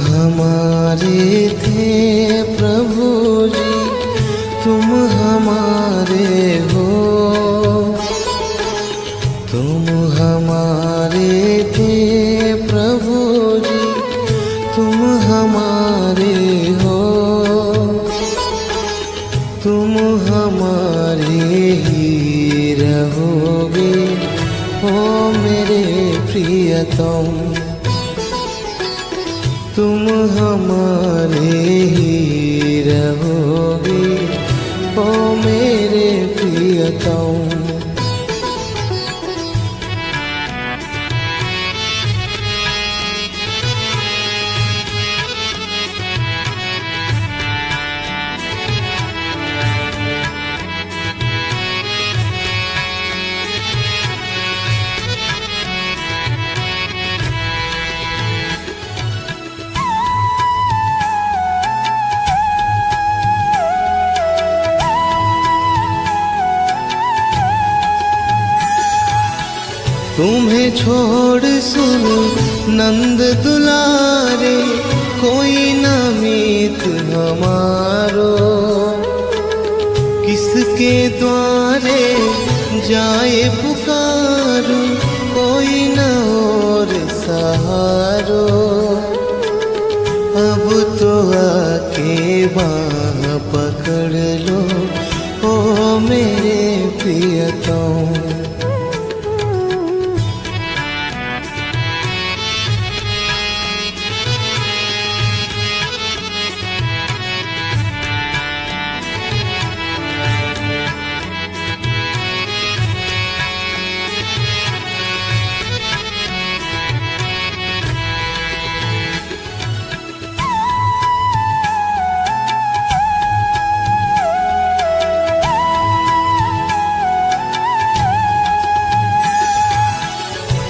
हमारे थे प्रभु जी, तुम हमारे हो। तुम हमारे थे प्रभु जी, तुम हमारे हो। तुम हमारे ही रहोगे ओ मेरे प्रियतम। तुम हमारे ही रहोगे ओ मेरे प्रियतम। तुम्हें छोड़ सुन नंद दुलारे, कोई न मीत हमारो। किसके द्वारे जाए पुकारो, कोई न और सहारो। अब तो आके बाँह पकड़ लो ओ मेरे प्रियतम।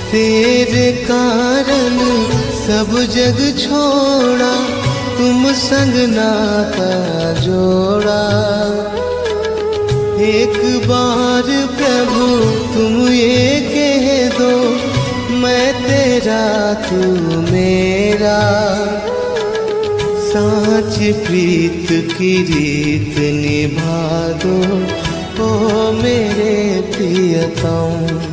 तेरे कारण सब जग छोड़ा, तुम संग नाता जोड़ा। एक बार प्रभु तुम ये कह दो, मैं तेरा तू मेरा। साच प्रीत की रीत निभा दो ओ मेरे प्रियतम।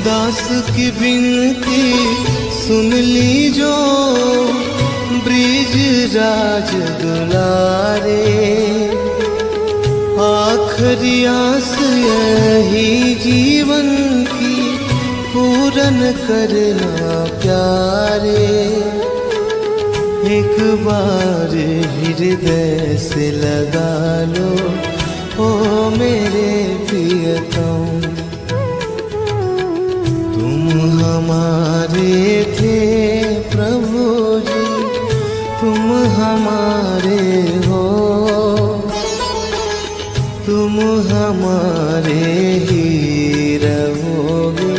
दास की विनती सुन ली जो, ब्रिज राज दुलारे। आखिरी आस यही जीवन की, पूरन करना प्यारे। एक बार हृदय से लगा लो ओ मेरे प्रियतम। तुम हमारे थे प्रभु जी, तुम हमारे हो। तुम हमारे ही रहोगे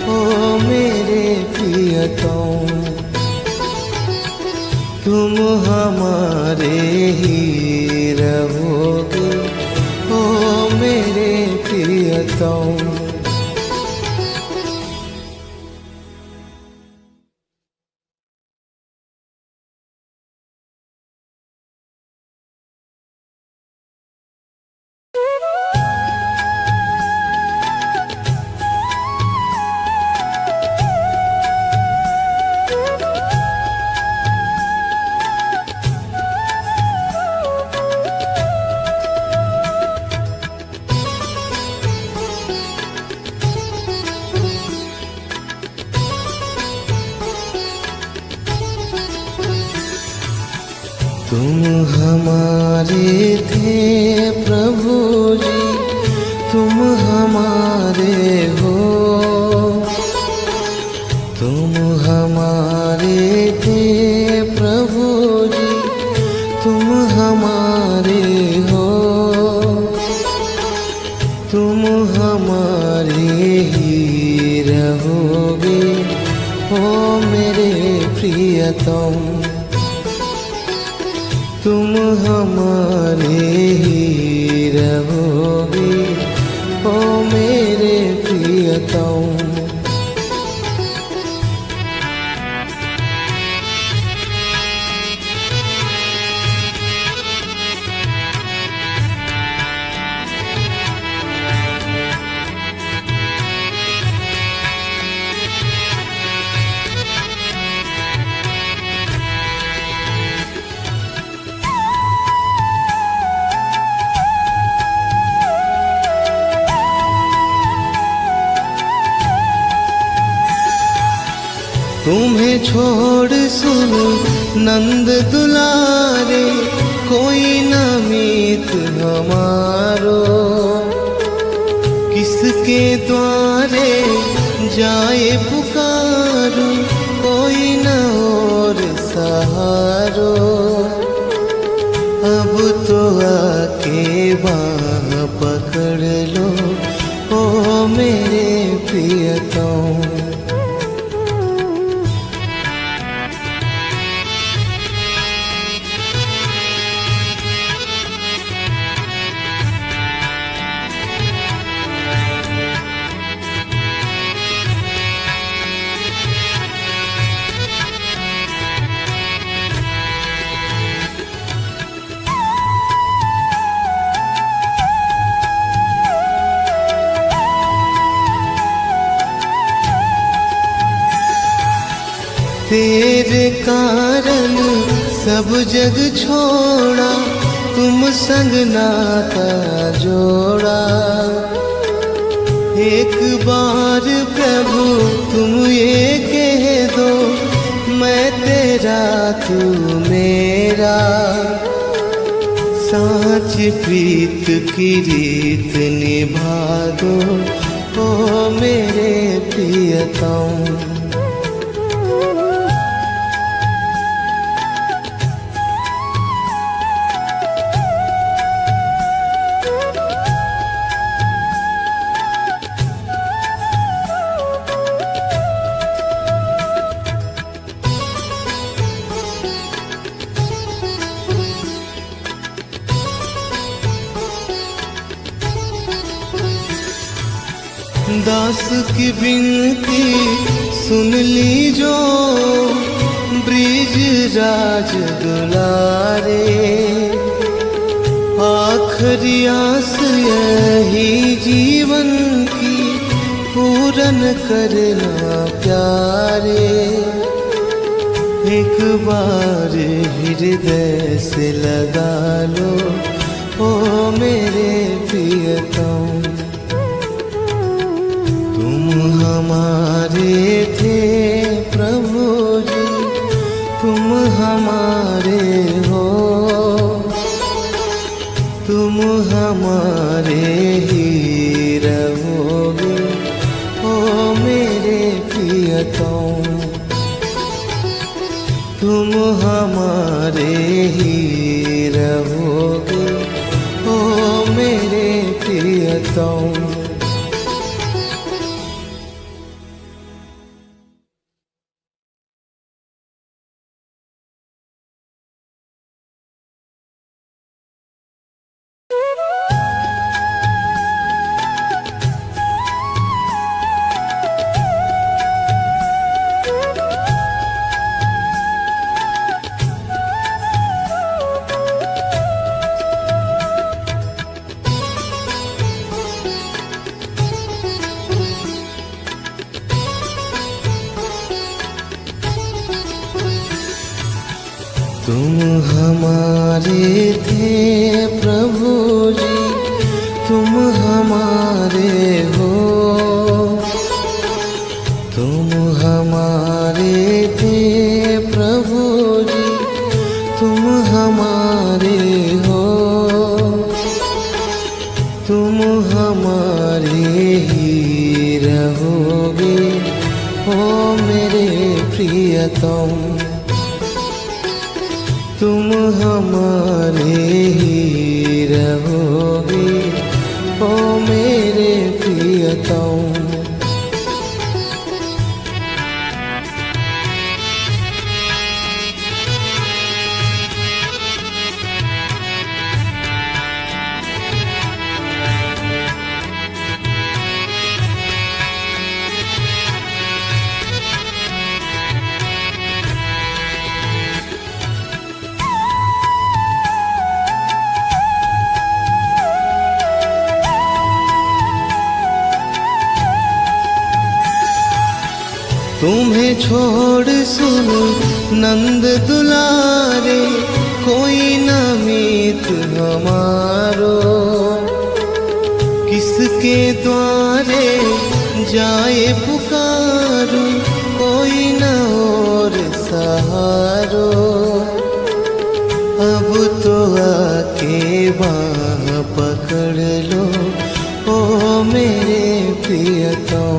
ओ मेरे प्रियतम। तुम हमारे ही रहोगे ओ मेरे प्रियतम। तुम हमारे थे प्रभु जी, तुम हमारे हो। तुम हमारे थे प्रभु जी, तुम हमारे तुम हमारे ही रहोगे, ओ मेरे प्रियतम। तुम हमारे ही रहोगे, ओ मेरे प्रियतम। तुम्हें छोड़ सुनो नंद दुलारे, कोई न मीत हमारो। किसके द्वारे जाए पुकारो, कोई न और सहारो। अब तो आके बाह पकड़ लो, ओ मेरे प्रियतम। तेरे कारण सब जग छोड़ा, तुम संग नाता जोड़ा। एक बार प्रभु तुम ये कह दो, मैं तेरा तू मेरा। साँच प्रीत की रीत निभा दो, ओ मेरे प्रियतम। दास की विनती सुन ली जो, ब्रिज राज दुलारे। आखिरी आस यही जीवन की, पूरन करना प्यारे। एक बार हृदय से लगा लो, ओ मेरे प्रियतम। तुम हमारे थे प्रभु जी, तुम हमारे हो। तुम हमारे ही रहोगे, ओ मेरे प्रियतम। तुम हमारे ही रहोगे, ओ मेरे प्रियतम। तुम हमारे थे प्रभु जी, तुम हमारे हो। तुम हमारे थे प्रभु जी, तुम हमारे हो। तुम हमारे ही रहोगे, ओ मेरे प्रियतम। तुम हमारे ही रहोगे, ओ मेरे प्रियतम। तुम्हें छोड़ सुन नंद दुलारे, कोई न मीत हमारो। किसके द्वारे जाए पुकारो, कोई न और सहारो। अब तो आके बाह पकड़ लो ओ मेरे प्रियतम।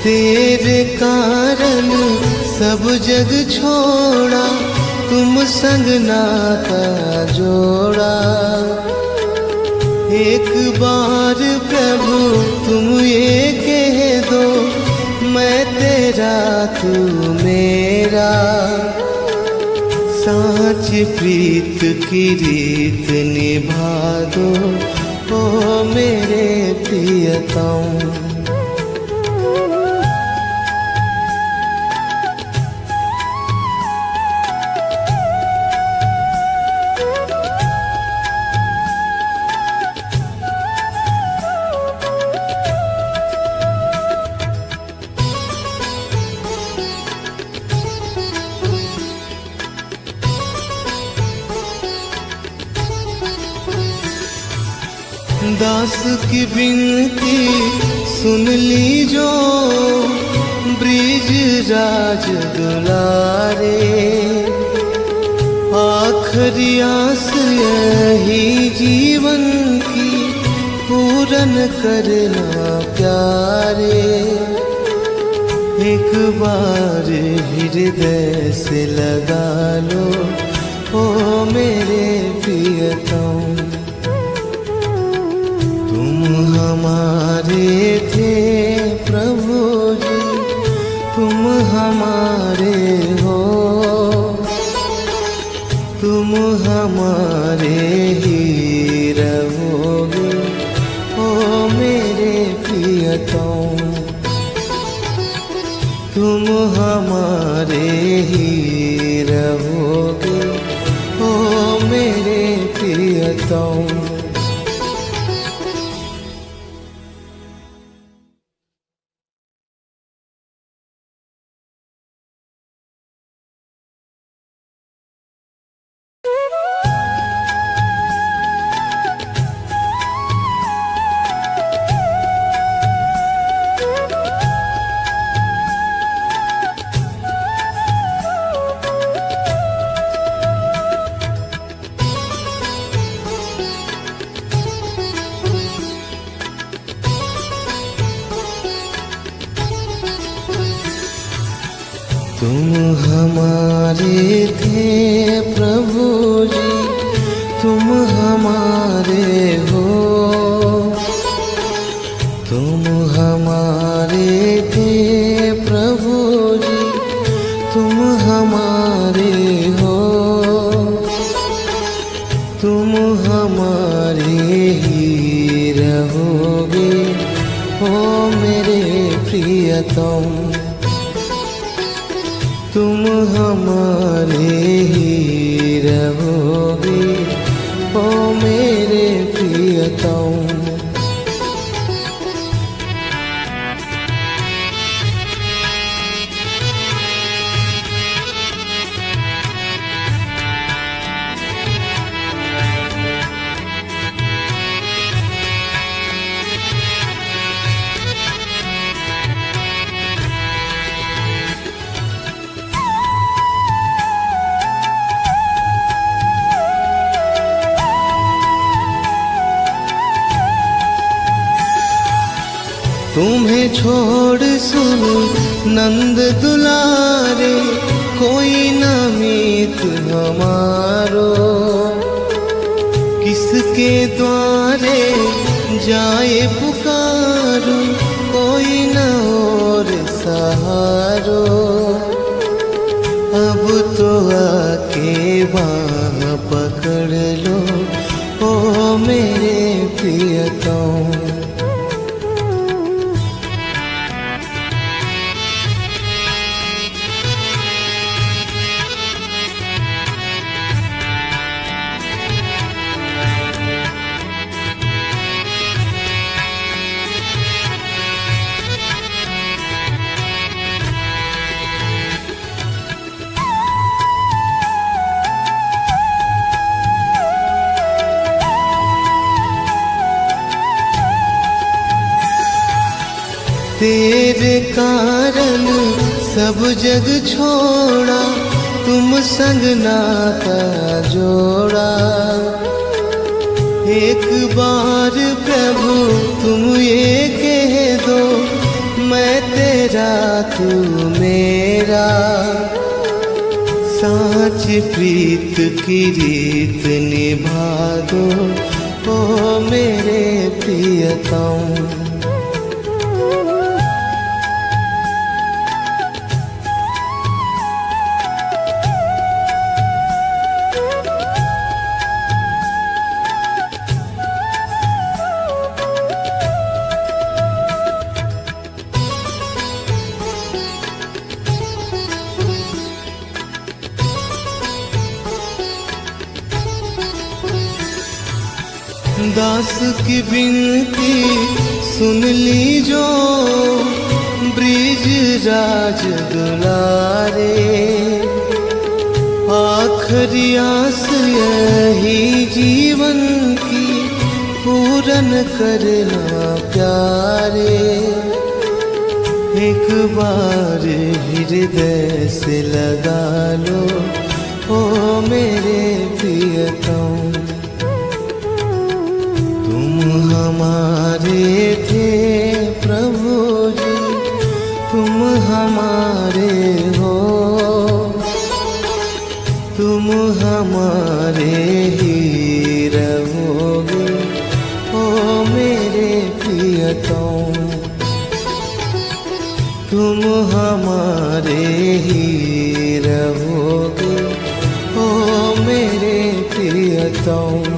तेरे कारण सब जग छोड़ा, तुम संग नाता जोड़ा। एक बार प्रभु तुम ये कह दो, मैं तेरा तू मेरा। साँच प्रीत की रीत निभा दो ओ मेरे प्रियतम। दास की विनती सुन ली जो, ब्रिज राज दुलारे। आखिरी आस यही जीवन की, पूरन करना प्यारे। एक बार हृदय से लगा लो ओ मेरे प्रियतम। तुम हमारे थे प्रभु जी, तुम हमारे हो। तुम हमारे ही रहोगे ओ मेरे प्रियतम। तुम हमारे ही रहोगे ओ मेरे प्रियतम। तुम हमारे थे प्रभु जी, तुम हमारे हो। तुम हमारे थे प्रभु जी, तुम हमारे हो। तुम हमारे ही रहोगे ओ मेरे प्रियतम। तुम हमारे ही रहोगे ओ मेरे प्रियतम। तुम्हें छोड़ सुन नंद दुलारे, कोई न मीत हमारो। किसके द्वारे जाए पुकारो, कोई न और सहारो। अब तो आके बाँह पकड़ लो, ओ मेरे प्रियतम। तेरे कारण सब जग छोड़ा, तुम संग नाता जोड़ा। एक बार प्रभु तुम ये कह दो, मैं तेरा तू मेरा। साच प्रीत की रीत निभा दो, ओ मेरे प्रियतम। दास की विनती सुन लीजो, ब्रिज राज दुलारे। आखिरी आस यही जीवन की, पूरन करना प्यारे। एक बार हृदय से लगा लो, ओ मेरे प्रियतम। हमारे थे प्रभु जी, तुम हमारे हो। तुम हमारे ही रहोगे, ओ मेरे प्रियतम। तुम हमारे ही रहोगे, ओ मेरे प्रियतम।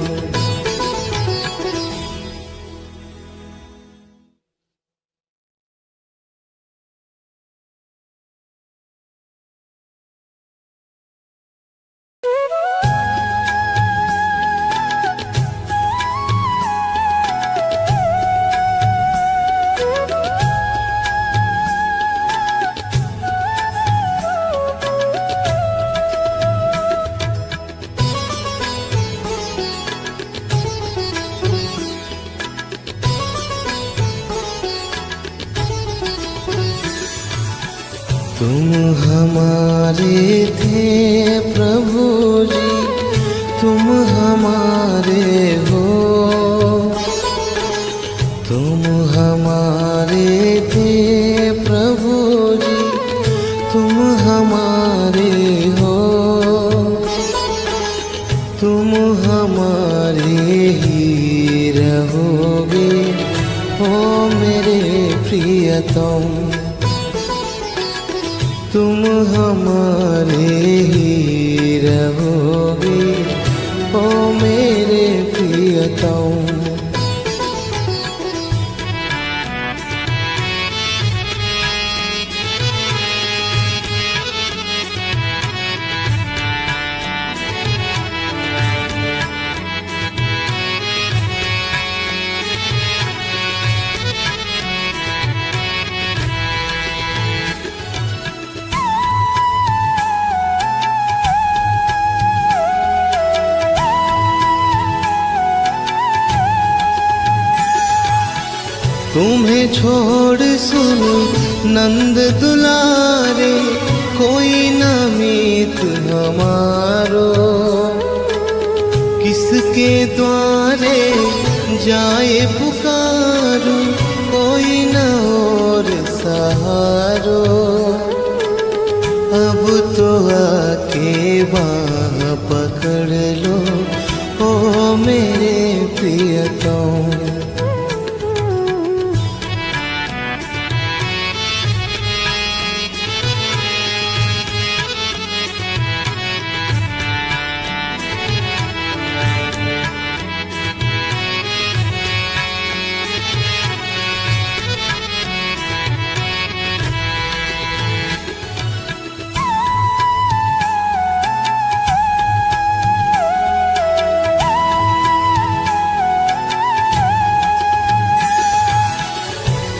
तुम हमारे थे प्रभु जी, तुम हमारे हो। तुम हमारे थे प्रभु जी, तुम हमारे हो। तुम हमारे ही रहोगे, ओ मेरे प्रियतम। तुम हमारे ही रहोगे, ओ मेरे प्रियतम। तुम्हें छोड़ सुन नंद दुलारे, कोई न मीत हमारो। किसके द्वारे जाए पुकारो, कोई न सहारो। अब तो आके बाँह पकड़ लो ओ मेरे प्रियतम।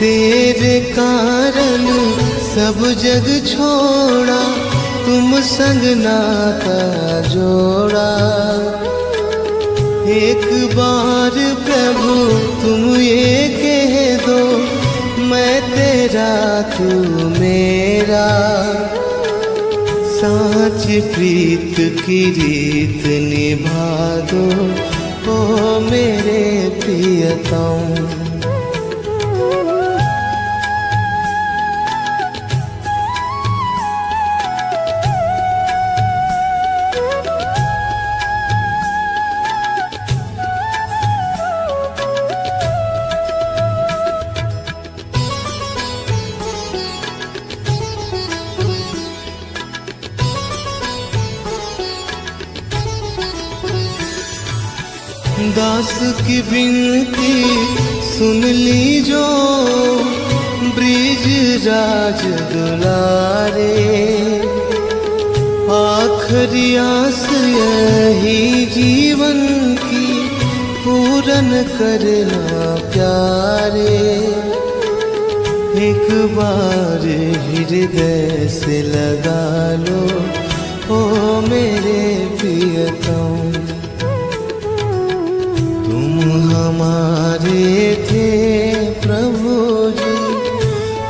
तेरे कारण सब जग छोड़ा, तुम संग नाता जोड़ा। एक बार प्रभु तुम ये कह दो, मैं तेरा तू मेरा। साँच प्रीत की रीत निभा दो ओ मेरे प्रियतम। दास की विनती सुन ली जो, ब्रिज राज दुलारे। आखिरी आस यही जीवन की, पूरन करना प्यारे। एक बार हृदय से लगा लो ओ मेरे प्रियतम। तुम हमारे थे प्रभु जी,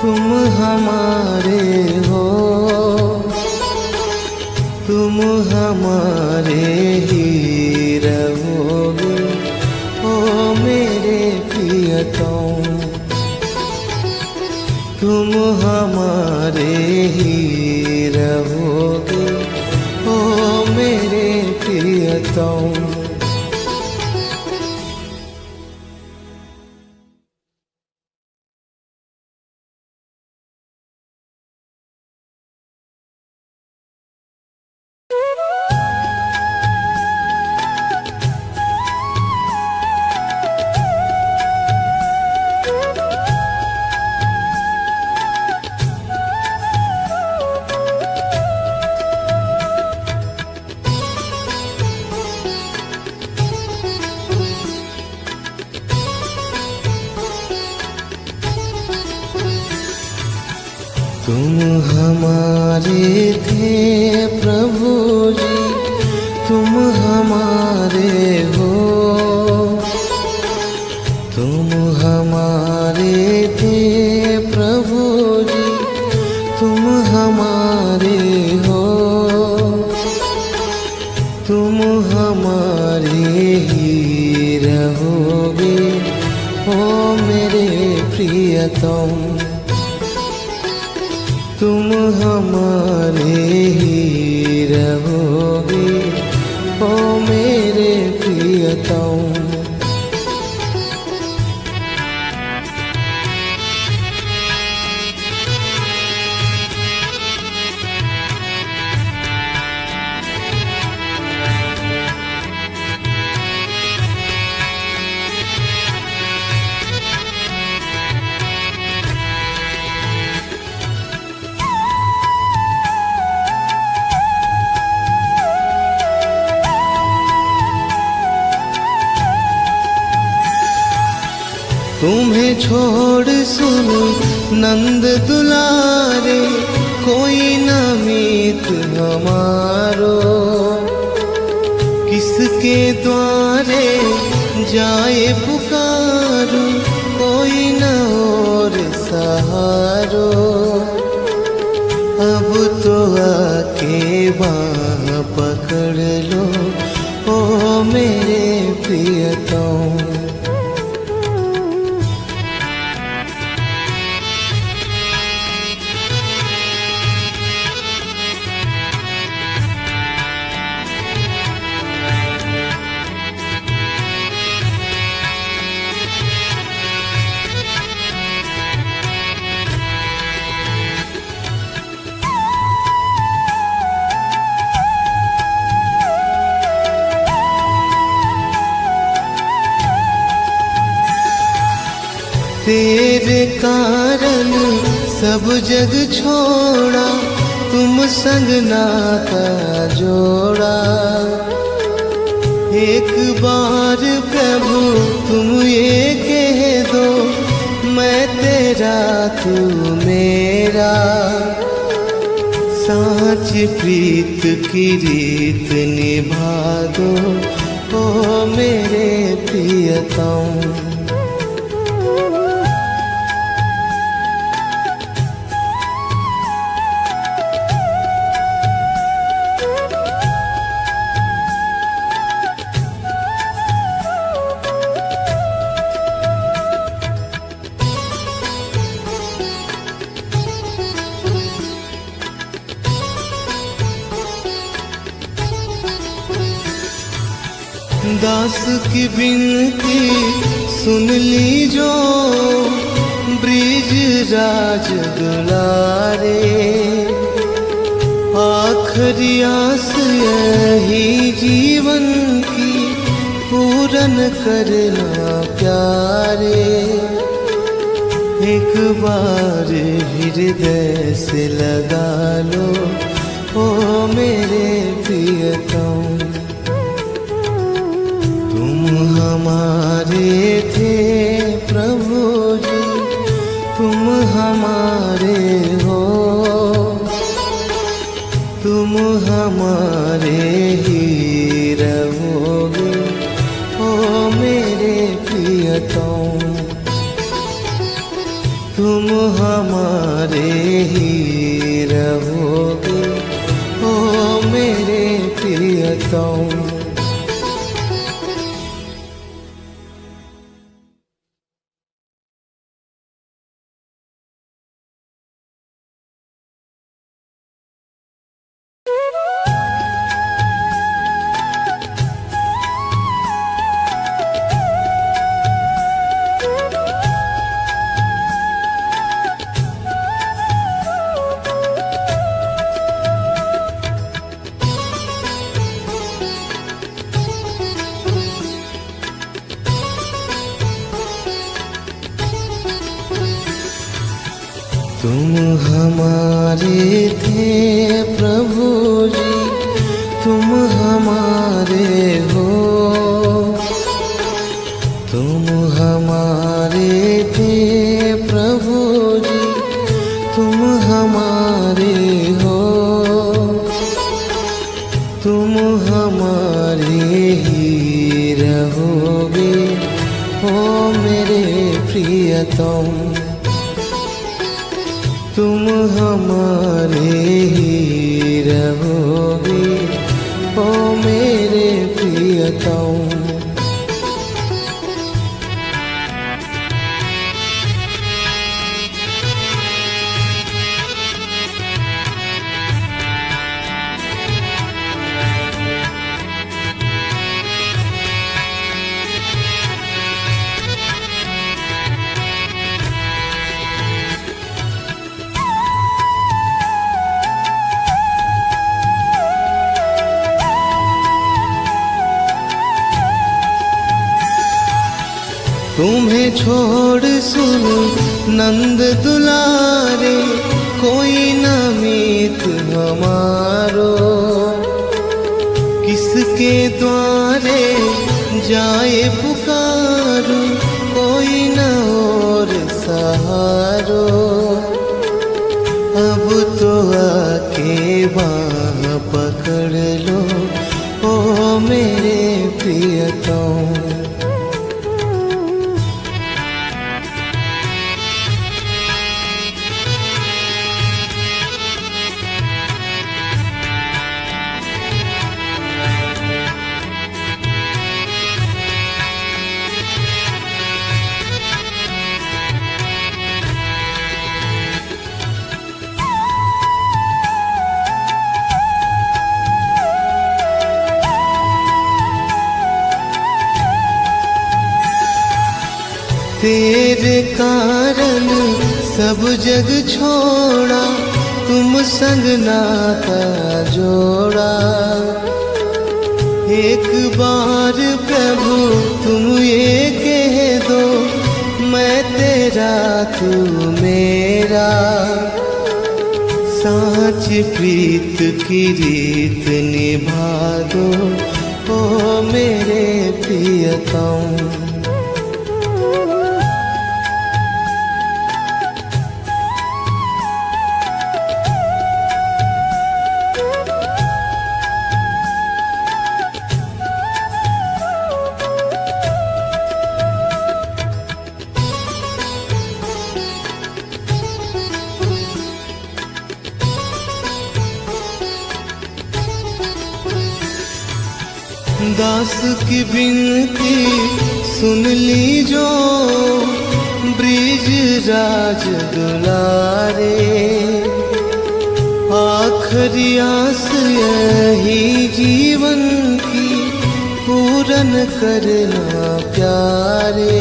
तुम हमारे हो। तुम हमारे ही रहोगे ओ मेरे प्रियतम। तुम हमारे ही रहोगे ओ मेरे प्रियतम। तुम हमारे थे प्रभु जी, तुम हमारे हो। तुम हमारे थे प्रभु जी, तुम हमारे हो। तुम हमारे ही रहोगे ओ मेरे प्रियतम। तुम हमारे ही रहोगे ओ मेरे प्रियतम। तुम्हें छोड़ सुन नंद दुलारे, कोई न मीत हमारो। किसके द्वारे जाए पुकारो, कोई न और सहारो। अब तो आके बाँह पकड़ लो ओ मेरे प्रियतम। तेरे कारण सब जग छोड़ा, तुम संग नाता जोड़ा। एक बार प्रभु तुम ये कह दो, मैं तेरा तू मेरा। साँच प्रीत की रीत निभा दो, ओ मेरे प्रियतम। दास की विनती सुन ली जो, ब्रिज राज दुलारे। आखिरी आस यही जीवन की, पूरन करना प्यारे। एक बार हृदय से लगा लो, ओ मेरे प्रियतम। हमारे थे प्रभु जी, तुम हमारे हो। तुम हमारे ही रहोगे, ओ मेरे प्रियतम। तुम हमारे ही रहोगे, ओ मेरे प्रियतम। तुम हमारे थे प्रभु जी, तुम हमारे हो। तुम हमारे थे प्रभु जी, तुम हमारे हो। तुम हमारे ही रहोगे, ओ मेरे प्रियतम। तुम हमारे ही रहोगे, ओ मेरे प्रियतम। तुम्हें छोड़ सुन नंद दुलारे, कोई न मीत हमारो। किसके द्वारे जाए पुकारो, कोई न और सहारो। अब तो आके बाह पकड़ लो, ओ मेरे प्रियतम। तेरे कारण सब जग छोड़ा, तुम संग नाता जोड़ा। एक बार प्रभु तुम ये कह दो, मैं तेरा तेरा तू मेरा, साँच प्रीत की रीत निभा दो ओ मेरे प्रियतम। दास की विनती सुन ली जो, ब्रिज राज दुलारे, आखिरी आस यही जीवन की पूरन करना प्यारे।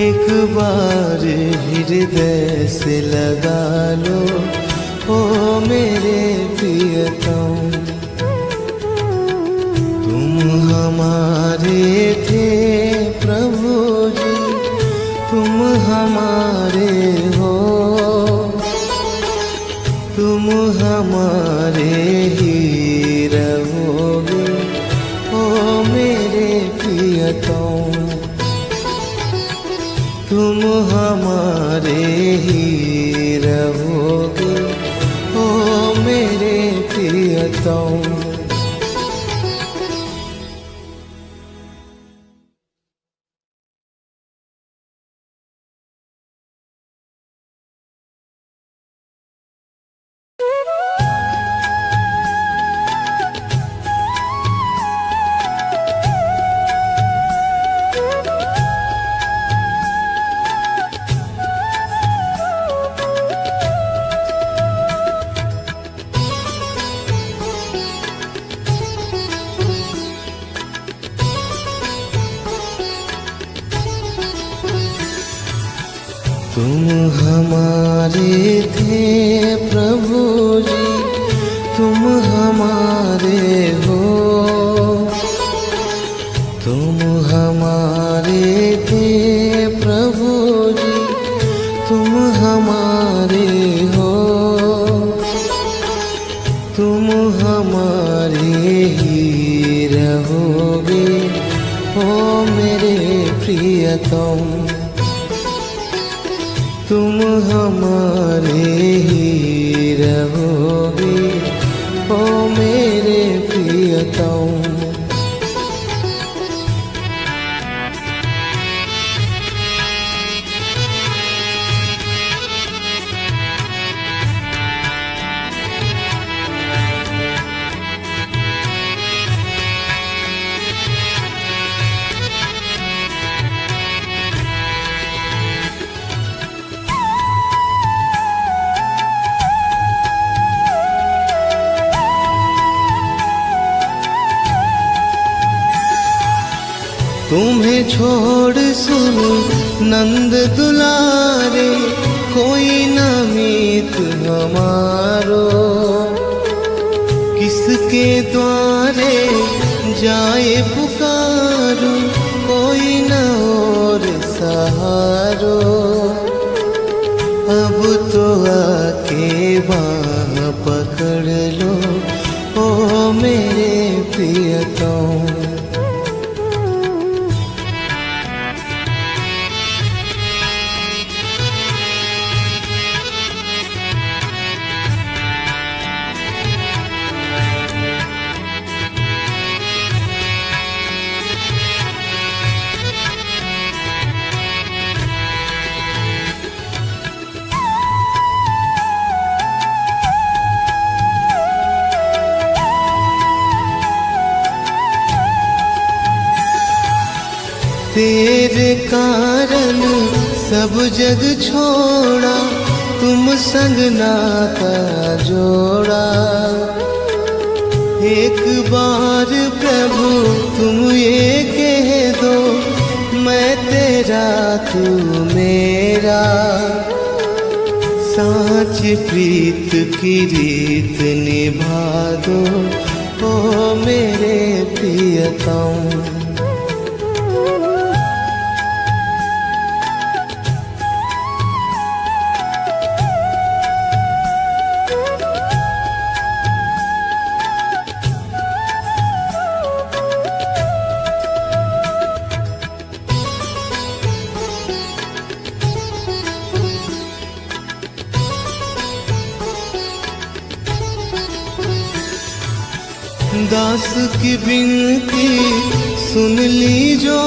एक बार हृदय से लगा लो ओ मेरे प्रियतम। हमारे थे प्रभु जी, तुम हमारे हो, तुम हमारे ही रहोगे ओ मेरे प्रियतम। तुम हमारे ही रहोगे ओ मेरे प्रियतम। तुम हमारे थे प्रभु जी, तुम हमारे हो, तुम हमारे थे प्रभु जी, तुम हमारे हो, तुम हमारे ही रहोगे ओ मेरे प्रियतम। तुम हमारे ही रहोगे ओ मेरे प्रियतम। तुम्हें छोड़ सुन नंद दुलारे, कोई न मीत हमारो, किसके द्वारे जाए पुकारो, कोई न और सहारो। अब तो आके बाँह पकड़ लो ओ मेरे प्रियतम। तेरे कारण सब जग छोड़ा, तुम संग नाता जोड़ा। एक बार प्रभु तुम ये कह दो, मैं तेरा तू मेरा, साँच प्रीत की रीत निभा दो ओ मेरे प्रियतम। दास की विनती सुन लीजो,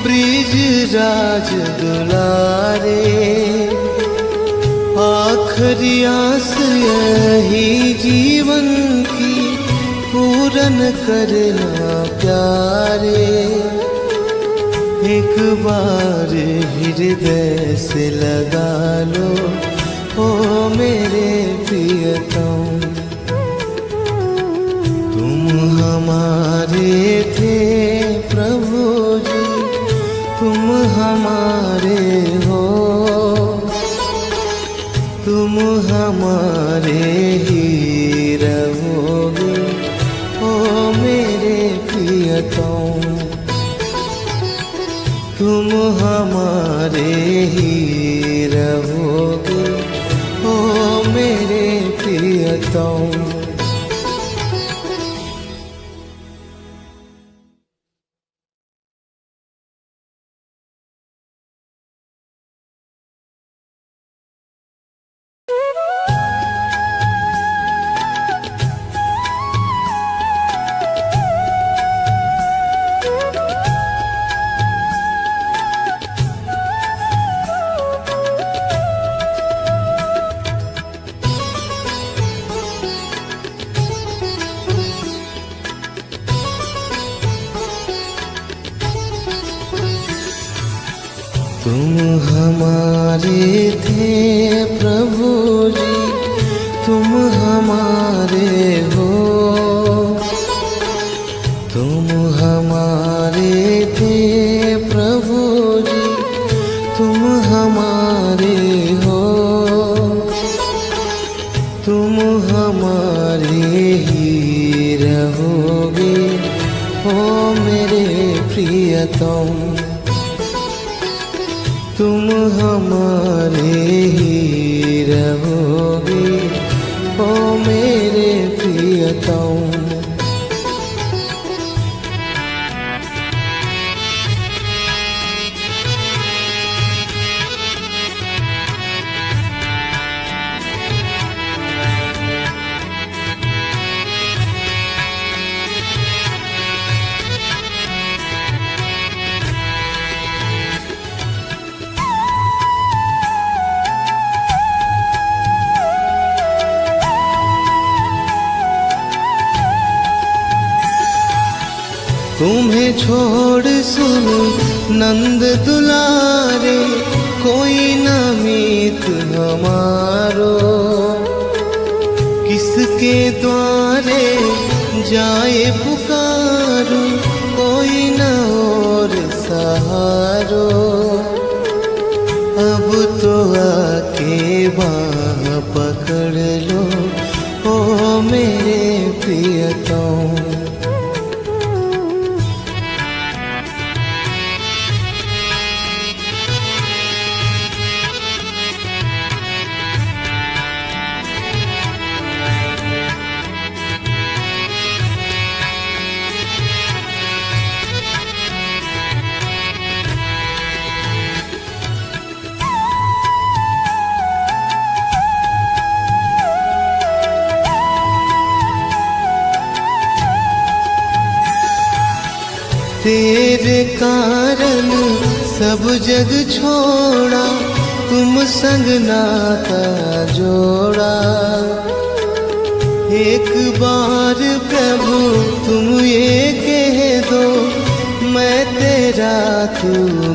ब्रिज राज दुलारे। आखिरी आस यही जीवन की, पूरन करना प्यारे। एक बार हृदय से लगा लो, ओ मेरे प्रियतम। तुम हमारे थे प्रभु जी, तुम हमारे हो, तुम हमारे ही रहोगे, ओ मेरे प्रियतम। तुम हमारे ही रहोगे, ओ मेरे प्रियतम। तुम हमारे थे प्रभु जी, तुम हमारे हो, तुम हमारे थे प्रभु जी, तुम हमारे हो, तुम हमारे ही रहोगे, ओ मेरे प्रियतम। तुम हमारे ही रहोगे, ओ मेरे प्रियतम। तुम्हें छोड़ सुन नंद दुलारे, कोई न मीत हमारो। किसके द्वारे जाए पुकारो, कोई न और सहारो। अब तो आके बाह पकड़ लो, ओ मेरे प्रियतम। तेरे कारण सब जग छोड़ा, तुम संग नाता जोड़ा। एक बार प्रभु तुम ये कह दो, मैं तेरा तू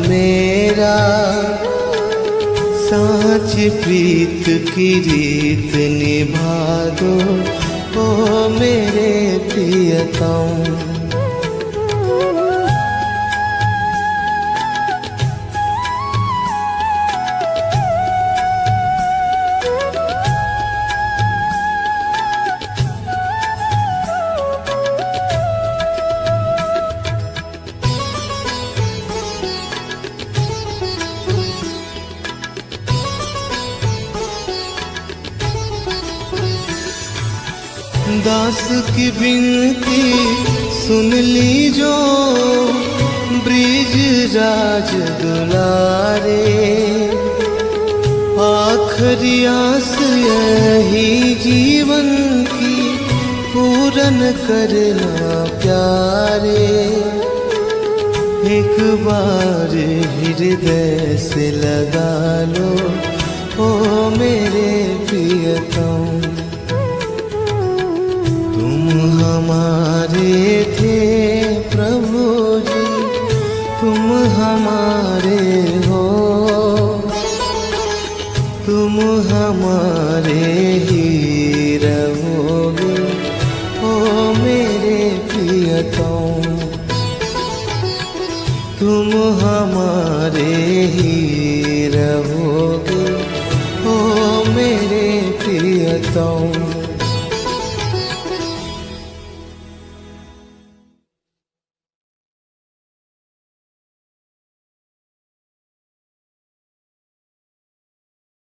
मेरा। साँच प्रीत की रीत निभा दो, ओ मेरे प्रियतम। दास की विनती सुन लीजो, ब्रिज राज दुलारे। आखिरी आस यही जीवन की, पूरी पूरन करना प्यारे, एक बार हृदय से लगा लो ओ मेरे प्रियतम। तुम हमारे थे प्रभु जी, तुम हमारे हो, तुम हमारे ही रहोगे ओ मेरे प्रियतम। तुम हमारे ही रहोगे ओ मेरे प्रियतम।